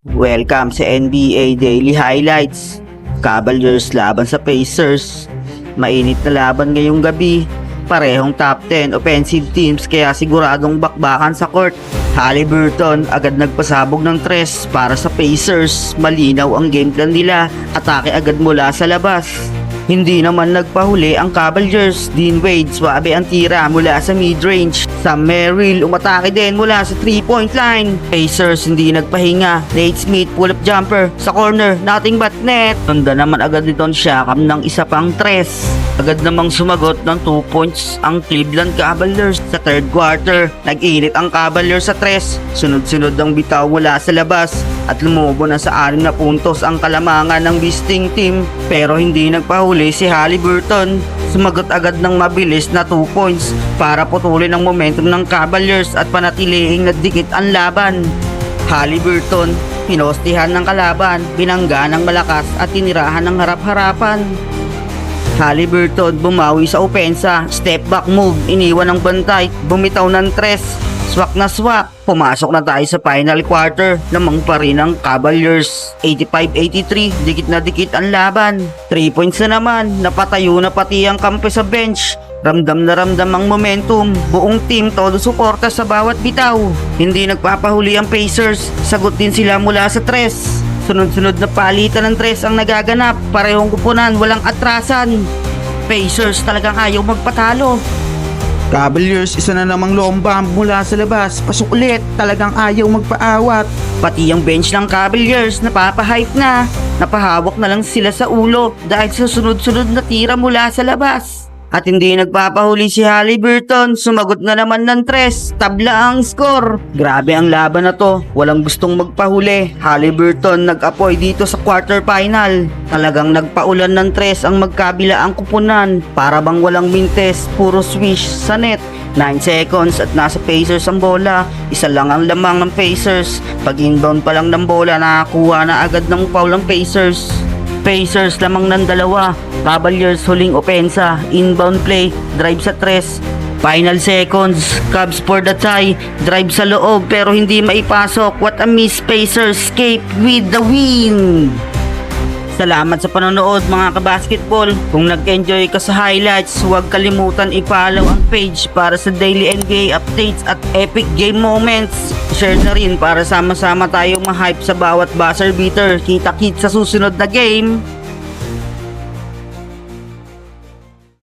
Welcome sa NBA Daily Highlights. Cavaliers laban sa Pacers. Mainit na laban ngayong gabi. Parehong top 10 offensive teams kaya siguradong bakbakan sa court. Haliburton agad nagpasabog ng tres para sa Pacers. Malinaw ang game plan nila. Atake agad mula sa labas. Hindi naman nagpahuli ang Cavaliers. Dean Wade swabe ang tira mula sa mid-range. Sam Merrill umatake din mula sa 3-point line. Pacers hindi nagpahinga. Nate Smith pull-up jumper sa corner, nothing but net. Tunda naman agad nitong Siakam ng isa pang tres. Agad namang sumagot ng 2 points ang Cleveland Cavaliers sa third quarter. Nag-init ang Cavaliers sa tres. Sunod-sunod ang bitaw mula sa labas at lumubo na sa 6 na puntos ang kalamangan ng visiting team. Pero hindi nagpahuli si Haliburton. Sumagot agad ng mabilis na 2 points para putulin ang momentum ng Cavaliers at panatiliing nagdikit ang laban. Haliburton, pinostihan ng kalaban, binangga ng malakas at tinirahan ng harap-harapan. Haliburton bumawi sa opensa, step back move, iniwan ng bantay, bumitaw ng tres, swak na swak. Pumasok na tayo sa final quarter, lamang pa rin ang Cavaliers. 85-83, dikit na dikit ang laban. 3 points na naman, napatayo na pati ang kampe sa bench. Ramdam na ramdam ang momentum, buong team todo suporta sa bawat bitaw. Hindi nagpapahuli ang Pacers, sagot din sila mula sa tres. Sunod-sunod na palitan ng tres ang nagaganap, parehong kupunan, walang atrasan. Pacers talagang ayaw magpatalo. Cavaliers isa na namang lomba mula sa labas, pasok ulit, talagang ayaw magpaawat. Pati ang bench ng Cavaliers napapahype na, napahawak na lang sila sa ulo dahil sa sunod-sunod na tira mula sa labas. At hindi nagpapahuli si Haliburton, sumagot na naman ng tres, tabla ang score. Grabe ang laban na to, walang gustong magpahuli. Haliburton nag-apoy dito sa quarterfinal. Talagang nagpaulan ng tres ang magkabila ang kupunan. Para bang walang mintes, puro swish sa net. 9 seconds at nasa Pacers ang bola. Isa lang ang lamang ng Pacers. Pag inbound pa lang ng bola, nakakuha na agad ng foul ang Pacers. Pacers lamang ng dalawa. Cavaliers huling opensa, inbound play, drive sa tres. Final seconds, Cavs for the tie, drive sa loob pero hindi maipasok. What a miss, Pacers escape with the win. Salamat sa panonood mga kabasketball. Kung nag-enjoy ka sa highlights, huwag kalimutan i-follow ang page para sa daily NBA updates at epic game moments. Share na rin para sama-sama tayong ma-hype sa bawat buzzer beater. Kita-kit sa susunod na game.